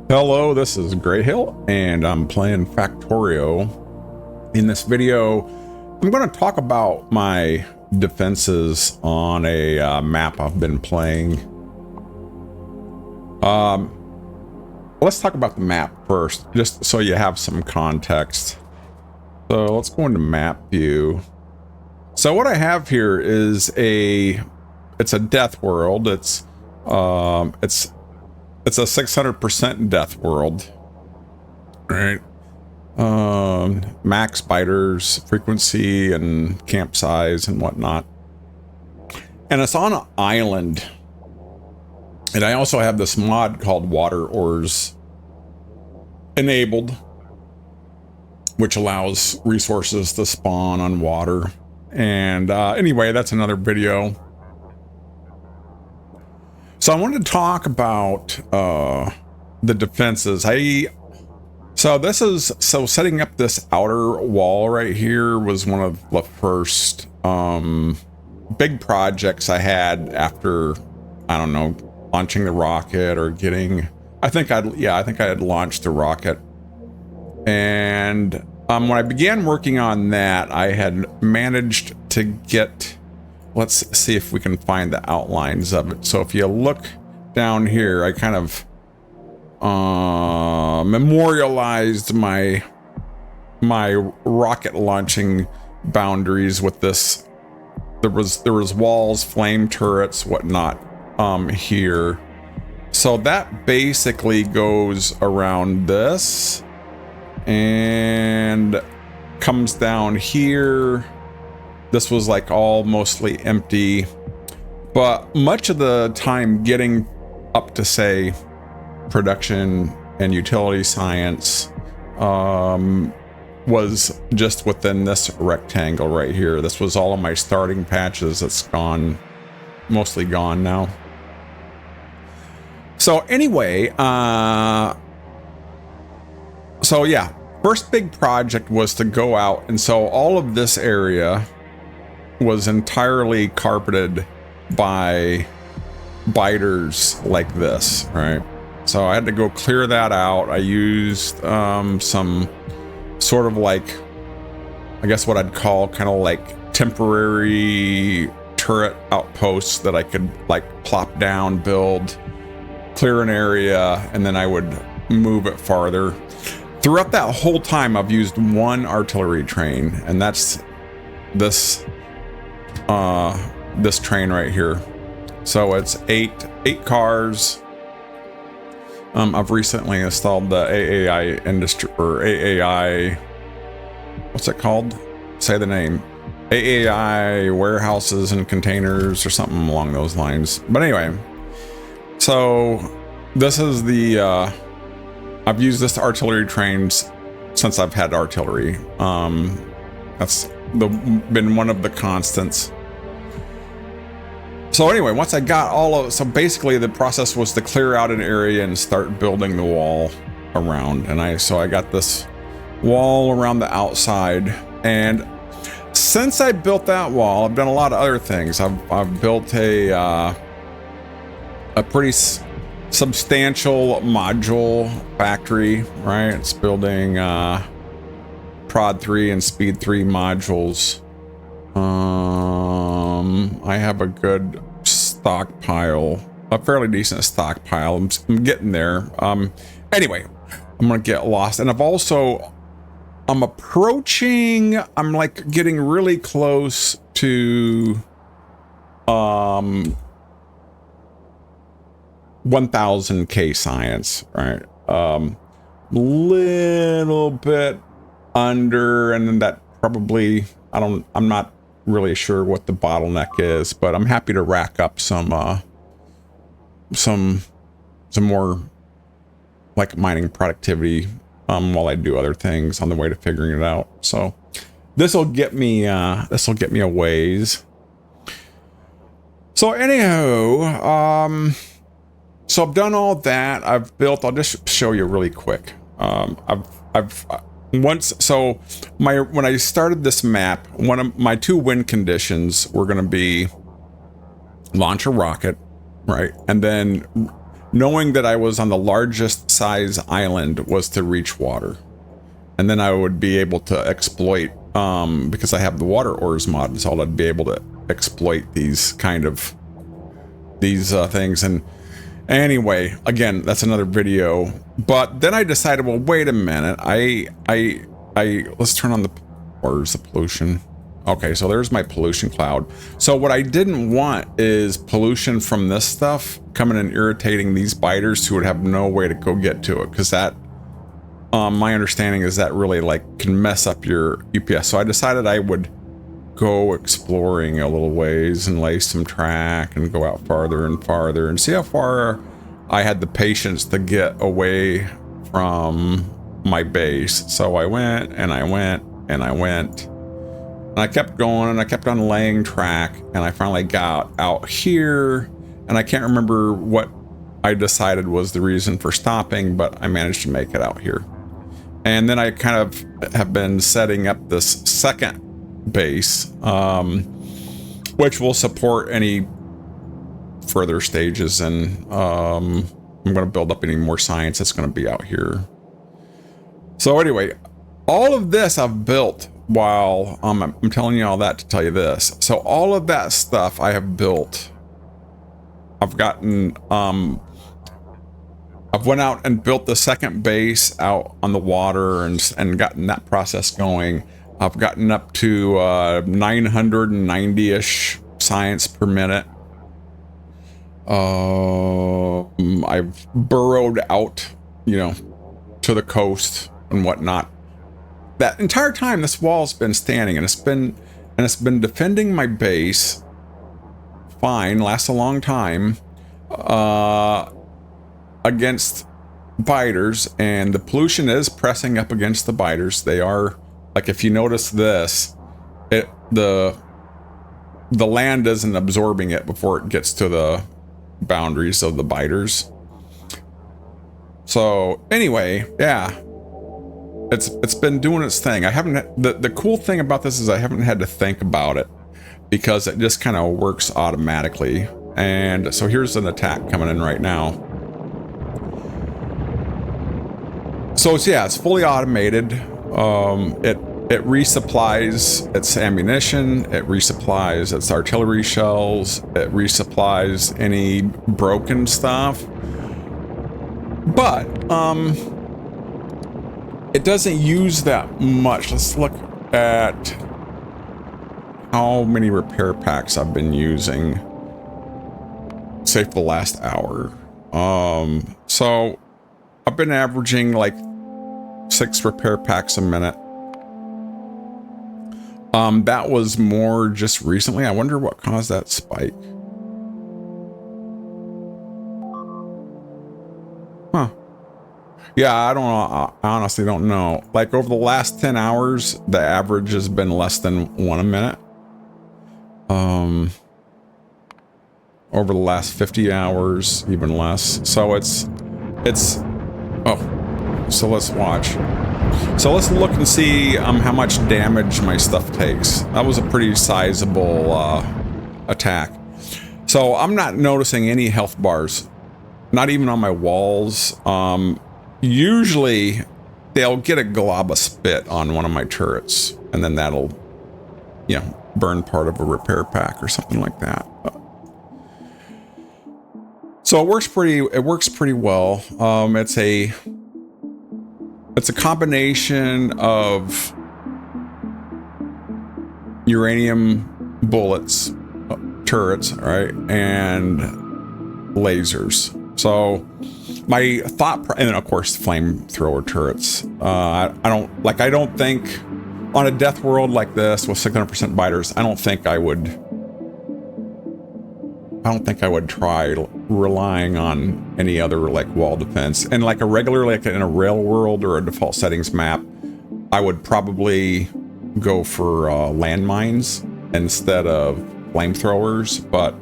Hello, this is Gray Hill, and I'm playing Factorio. In this video, I'm going to talk about my defenses on a map I've been playing. Let's talk about the map first, just so you have some context. So let's go into map view. So what I have here is it's a death world. It's a 600% death world, right? Max spiders, frequency, and camp size and whatnot. And it's on an island. And I also have this mod called Water Ores enabled, which allows resources to spawn on water. And anyway, that's another video. So I wanted to talk about the defenses. So setting up this outer wall right here was one of the first big projects I had after, I don't know, launching the rocket or getting, I think I had launched the rocket. And when I began working on that, I had managed to get, let's see if we can find the outlines of it. So if you look down here, I kind of memorialized my rocket launching boundaries with this. There was walls, flame turrets, whatnot here. So that basically goes around this and comes down here. This was like all mostly empty, but much of the time getting up to, say, production and utility science was just within this rectangle right here. This was all of my starting patches. It's gone, mostly gone now. So anyway, so yeah, first big project was to go out, and so all of this area was entirely carpeted by biters like this, right? So I had to go clear that out. I used some sort of like, I guess what I'd call kind of like temporary turret outposts that I could like plop down, build, clear an area, and then I would move it farther. Throughout that whole time, I've used one artillery train, and that's this train right here. So it's eight cars. I've recently installed the AAI industry, or AAI, what's it called? Say the name. AAI warehouses and containers or something along those lines. But anyway, so this is the I've used this artillery trains since I've had artillery. That's been one of the constants. So anyway, once I got so basically the process was to clear out an area and start building the wall around. And so I got this wall around the outside. And since I built that wall, I've done a lot of other things. I've built a pretty substantial module factory, right? It's building Prod 3 and Speed 3 modules. I have a good stockpile, a fairly decent stockpile. I'm getting there. Anyway, I'm gonna get lost, and I'm approaching. I'm like getting really close to 1000K science, right? Little bit under, and then that probably, I'm not really sure what the bottleneck is, but I'm happy to rack up some more like mining productivity while I do other things on the way to figuring it out. So this will get me a ways. So anyhow, so I've done all that. I've built, I'll just show you really quick. When I started this map, one of my two win conditions were going to be launch a rocket, right? And then knowing that I was on the largest size island was to reach water. And then I would be able to exploit, because I have the water ores mod, so I'd be able to exploit these kind of, things. And anyway, again, that's another video. But then I decided, well, wait a minute. Let's turn on where's the pollution? Okay, so there's my pollution cloud. So what I didn't want is pollution from this stuff coming and irritating these biters who would have no way to go get to it, because that, my understanding is that really like can mess up your UPS. So I decided I would go exploring a little ways and lay some track and go out farther and farther and see how far I had the patience to get away from my base. So I went and I went and I went. And I kept going and I kept on laying track, and I finally got out here, and I can't remember what I decided was the reason for stopping, but I managed to make it out here. And then I kind of have been setting up this second base, which will support any further stages, and I'm going to build up any more science that's going to be out here. So anyway, all of this I've built while I'm telling you all that to tell you this. So all of that stuff I have built, I've gotten, I've went out and built the second base out on the water and gotten that process going. I've gotten up to 990-ish science per minute. I've burrowed out, to the coast and whatnot. That entire time this wall's been standing, and it's been defending my base fine, lasts a long time, against biters, and the pollution is pressing up against the biters. They are, like, if you notice this, the land isn't absorbing it before it gets to the boundaries of the biters. So anyway, yeah. It's been doing its thing. I haven't, the cool thing about this is I haven't had to think about it, because it just kind of works automatically. And so here's an attack coming in right now. So it's fully automated. It resupplies its ammunition, it resupplies its artillery shells, it resupplies any broken stuff. But it doesn't use that much. Let's look at how many repair packs I've been using, say, for the last hour. So I've been averaging like 6 repair packs a minute. That was more just recently. I wonder what caused that spike. Huh. Yeah, I don't know. I honestly don't know. Like, over the last 10 hours, the average has been less than 1 a minute. Over the last 50 hours, even less. So it's, oh, so let's watch. So let's look and see how much damage my stuff takes. That was a pretty sizable attack. So I'm not noticing any health bars, not even on my walls. Usually they'll get a glob of spit on one of my turrets, and then that'll, burn part of a repair pack or something like that. So it works pretty well. It's a combination of uranium bullets, turrets, right, and lasers. So my thought, and then of course flamethrower turrets. I don't think on a death world like this with 600% biters, I don't think I would try relying on any other like wall defense. And like a regular, like in a rail world or a default settings map, I would probably go for landmines instead of flamethrowers. But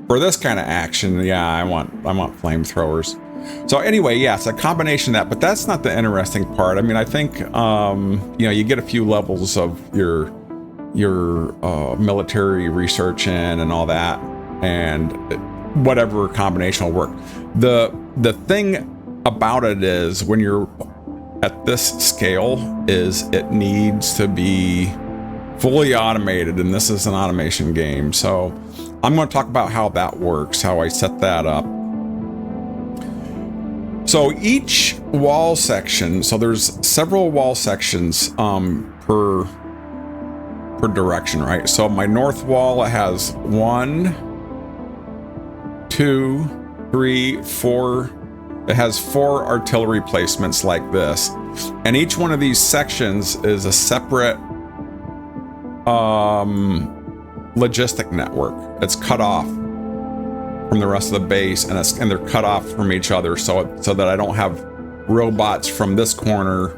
for this kind of action, yeah, I want flamethrowers. So anyway, yeah, it's a combination of that, but that's not the interesting part. I mean, I think you get a few levels of your military research in and all that, and whatever combination will work. The thing about it is when you're at this scale is it needs to be fully automated, and this is an automation game. So I'm going to talk about how that works, how I set that up. So each wall section, so there's several wall sections per direction, right? So my north wall, it has 1, 2, 3, 4. It has 4 artillery placements like this, and each one of these sections is a separate logistic network. It's cut off from the rest of the base, and they're cut off from each other, so that I don't have robots from this corner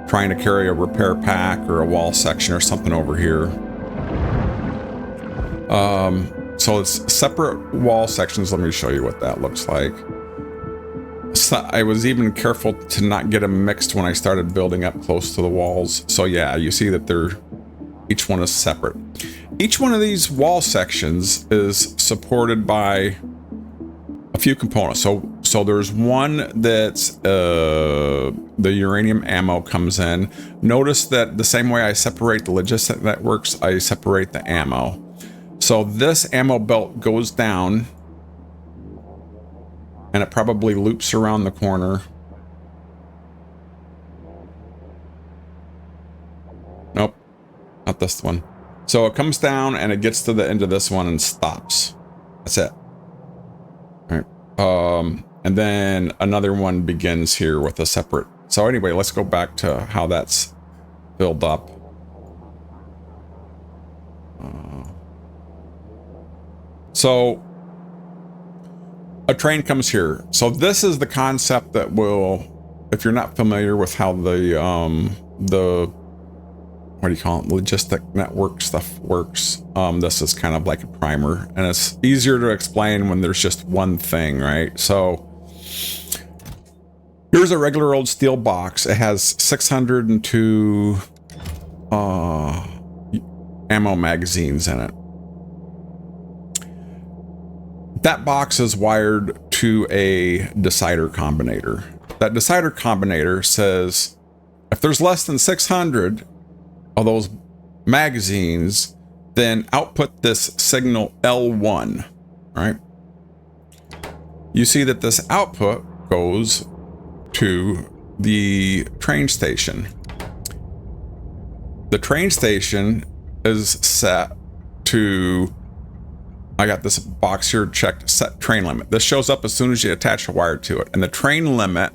trying to carry a repair pack or a wall section or something over here. So it's separate wall sections. Let me show you what that looks like. So I was even careful to not get them mixed when I started building up close to the walls. So yeah, you see that each one is separate. Each one of these wall sections is supported by a few components. So there's one that's the uranium ammo comes in. Notice that the same way I separate the logistic networks, I separate the ammo. So this ammo belt goes down, and it probably loops around the corner. Nope, not this one. So it comes down and it gets to the end of this one and stops. That's it. All right. And then another one begins here with a separate. So anyway, let's go back to how that's filled up. So a train comes here. So this is the concept that will, if you're not familiar with how the what do you call it, logistic network stuff works, this is kind of like a primer, and it's easier to explain when there's just one thing, right? So here's a regular old steel box. It has 602 ammo magazines in it. That box is wired to a decider combinator. That decider combinator says if there's less than 600 of those magazines, then output this signal L1, right? You see that this output goes to the train station. The train station is set to, I got this box here checked, set train limit. This shows up as soon as you attach a wire to it. And the train limit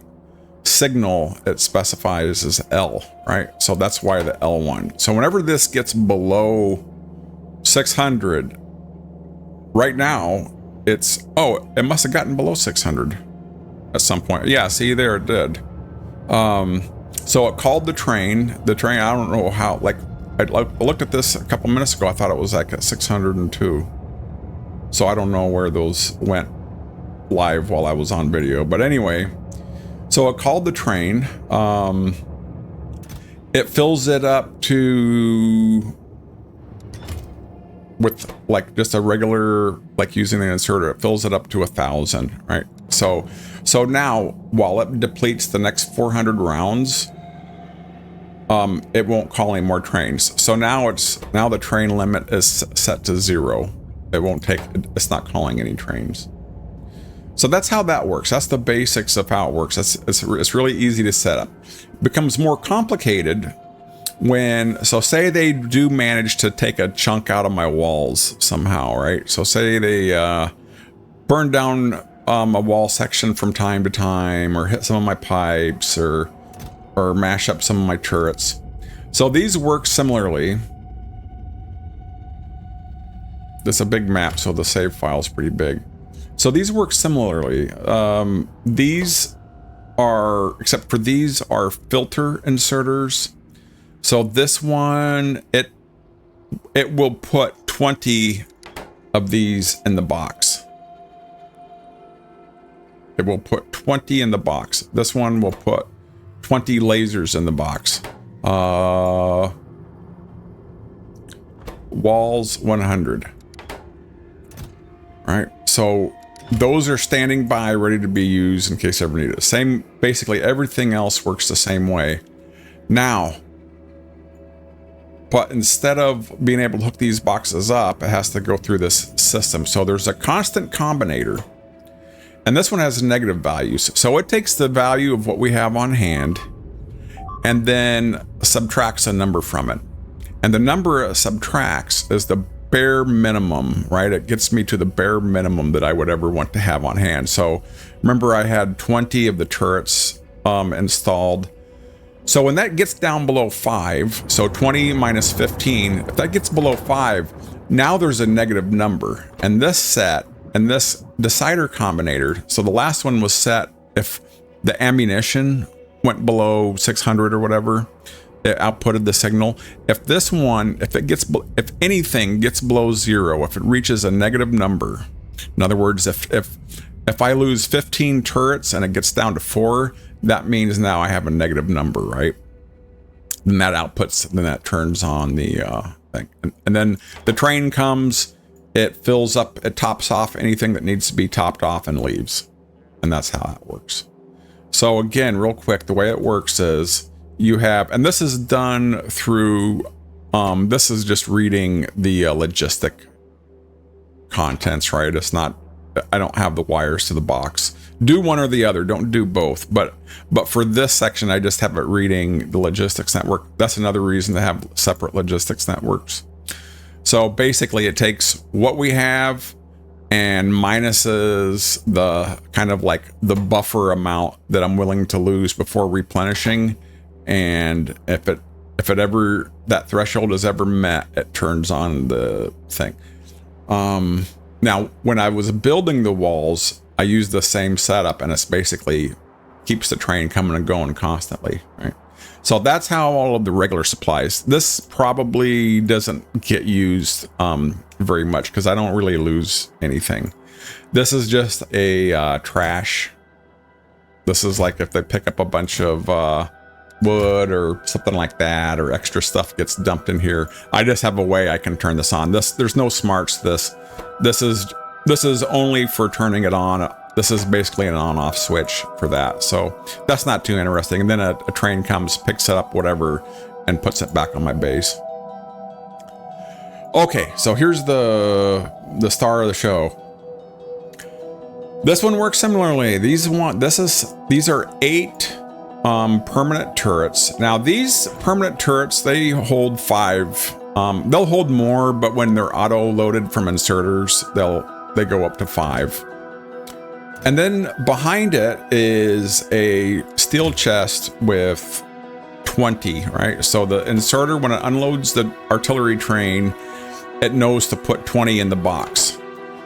signal it specifies as L, right? So that's why the L1. So whenever this gets below 600, right now it's, oh, it must have gotten below 600 at some point. Yeah, see there it did. So it called the train, I don't know how, like, I looked at this a couple minutes ago. I thought it was like at 602. So I don't know where those went live while I was on video. But anyway, so it called the train. It fills it up to, with like just a regular, like using the inserter, it fills it up to 1,000, right? So now while it depletes the next 400 rounds, it won't call any more trains. So now the train limit is set to 0. It's not calling any trains. So that's how that works. That's the basics of how it works. It's really easy to set up. It becomes more complicated when, so say they do manage to take a chunk out of my walls somehow, right? So say they burn down a wall section from time to time, or hit some of my pipes, or mash up some of my turrets. So these work similarly. This is a big map, so the save file is pretty big. So these work similarly. These are, except for these are filter inserters. So this one, it will put 20 of these in the box. It will put 20 in the box. This one will put 20 lasers in the box. Walls 100. Right, so those are standing by, ready to be used in case ever needed. Same, basically everything else works the same way. Now, but instead of being able to hook these boxes up, it has to go through this system. So there's a constant combinator, and this one has negative values. So it takes the value of what we have on hand and then subtracts a number from it. And the number it subtracts is the bare minimum, right? It gets me to the bare minimum that I would ever want to have on hand. So remember, I had 20 of the turrets installed. So when that gets down below 5, so 20 minus 15, if that gets below 5, now there's a negative number. And this set, and this decider combinator, so the last one was set if the ammunition went below 600 or whatever, it outputted the signal. If this one, if anything gets below 0, if it reaches a negative number, in other words, if I lose 15 turrets and it gets down to 4, that means now I have a negative number, right? Then that outputs, then that turns on the thing. And then the train comes, it fills up, it tops off anything that needs to be topped off and leaves. And that's how that works. So again, real quick, the way it works is you have, and this is done through, this is just reading the logistic contents, right? It's not, I don't have the wires to the box. Do one or the other, don't do both. But for this section, I just have it reading the logistics network. That's another reason to have separate logistics networks. So basically it takes what we have and minuses the kind of like the buffer amount that I'm willing to lose before replenishing. And if it ever, that threshold is ever met, it turns on the thing. Now, when I was building the walls, I used the same setup, and it's basically keeps the train coming and going constantly, right? So that's how all of the regular supplies. This probably doesn't get used very much because I don't really lose anything. This is just a trash. This is like if they pick up a bunch of wood or something like that, or extra stuff gets dumped in here. I just have a way I can turn this on. There's no smarts to this. This is only for turning it on. This is basically an on-off switch for that. So that's not too interesting. And then a train comes, picks it up, whatever, and puts it back on my base. Okay, so here's the star of the show. This one works similarly. These are 8 permanent turrets. Now these permanent turrets, they hold 5. They'll hold more, but when they're auto-loaded from inserters, they go up to 5. And then behind it is a steel chest with 20, right? So the inserter, when it unloads the artillery train, it knows to put 20 in the box.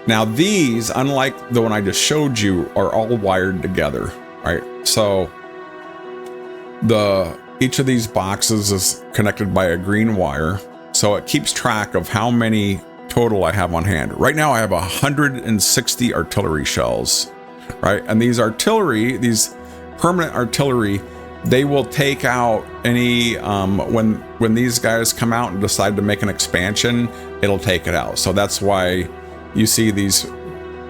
Now these, unlike the one I just showed you, are all wired together, right? So each of these boxes is connected by a green wire. So it keeps track of how many total I have on hand. Right now I have 160 artillery shells, right? And these permanent artillery, they will take out any, when these guys come out and decide to make an expansion, it'll take it out. So that's why you see these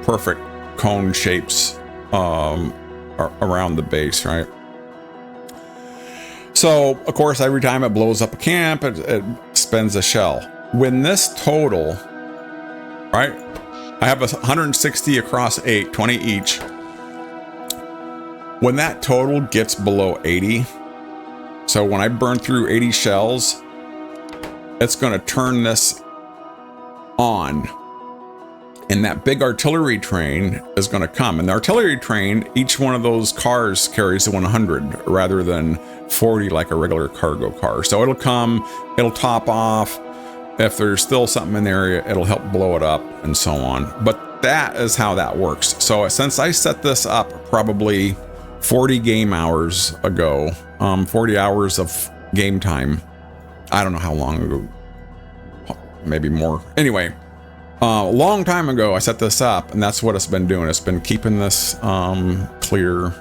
perfect cone shapes around the base, right? So, of course, every time it blows up a camp, it spends a shell. When this total, right, I have 160 across 8, 20 each. When that total gets below 80, so when I burn through 80 shells, it's going to turn this on. And that big artillery train is going to come. And the artillery train, each one of those cars carries 100 rather than 40 like a regular cargo car. So it'll come, it'll top off. If there's still something in the area, it'll help blow it up and so on. But that is how that works. So since I set this up probably 40 game hours ago, 40 hours of game time, I don't know how long ago, maybe more. Anyway, a long time ago, I set this up, and that's what it's been doing. It's been keeping this clear.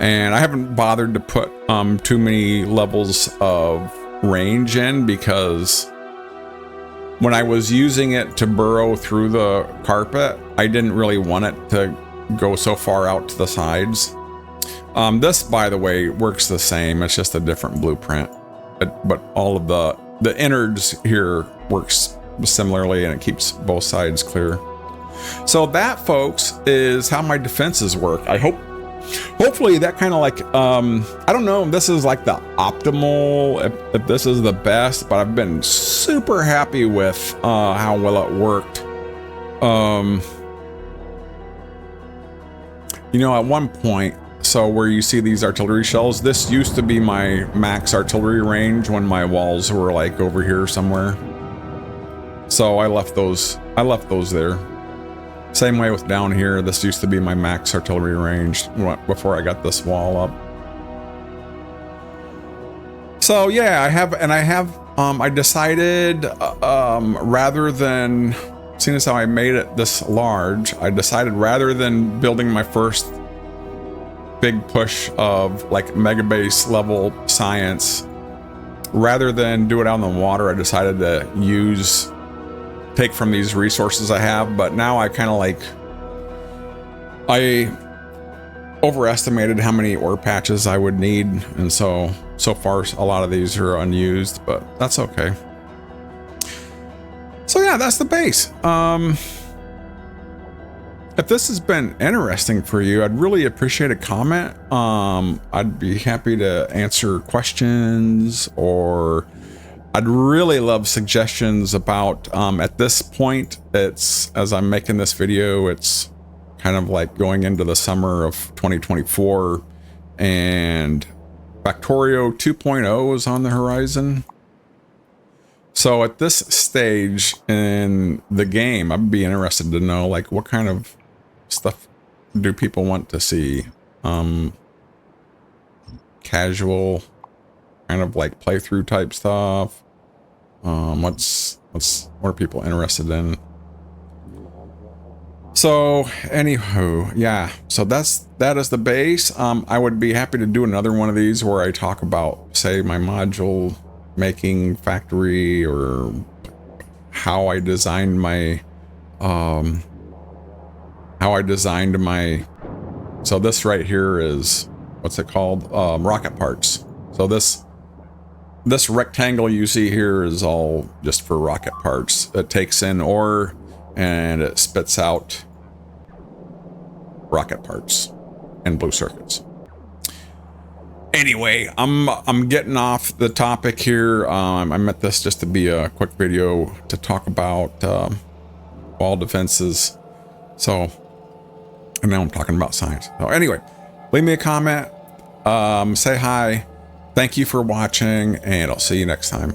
And I haven't bothered to put too many levels of range in because when I was using it to burrow through the carpet, I didn't really want it to go so far out to the sides. This, by the way, works the same. It's just a different blueprint. But all of the innards here works similarly, and it keeps both sides clear. So that, folks, is how my defenses work. Hopefully that kind of like, I don't know if this is like the optimal, if this is the best, but I've been super happy with how well it worked. You know, at one point, so where you see these artillery shells, this used to be my max artillery range when my walls were like over here somewhere. So I left those there. Same way with down here, this used to be my max artillery range before I got this wall up. So yeah, I decided, rather than, seeing as how I made it this large, I decided rather than building my first big push of like mega base level science, rather than do it out in the water, I decided to take from these resources I have. But now I kind of like, I overestimated how many ore patches I would need, and so far a lot of these are unused, but that's okay. So yeah, that's the base. If this has been interesting for you, I'd really appreciate a comment. I'd be happy to answer questions, or I'd really love suggestions about, at this point, it's, as I'm making this video, it's kind of like going into the summer of 2024, and Factorio 2.0 is on the horizon. So at this stage in the game, I'd be interested to know, like, what kind of stuff do people want to see? Casual, kind of like playthrough type stuff. What are people interested in? So anywho, yeah, so that is the base. I would be happy to do another one of these where I talk about, say, my module making factory, or how I designed my so this right here is, what's it called? Rocket parts. So this rectangle you see here is all just for rocket parts. It takes in ore and it spits out rocket parts and blue circuits. Anyway, I'm getting off the topic here. I meant this just to be a quick video to talk about wall defenses. So, and now I'm talking about science. So anyway, leave me a comment, say hi. Thank you for watching, and I'll see you next time.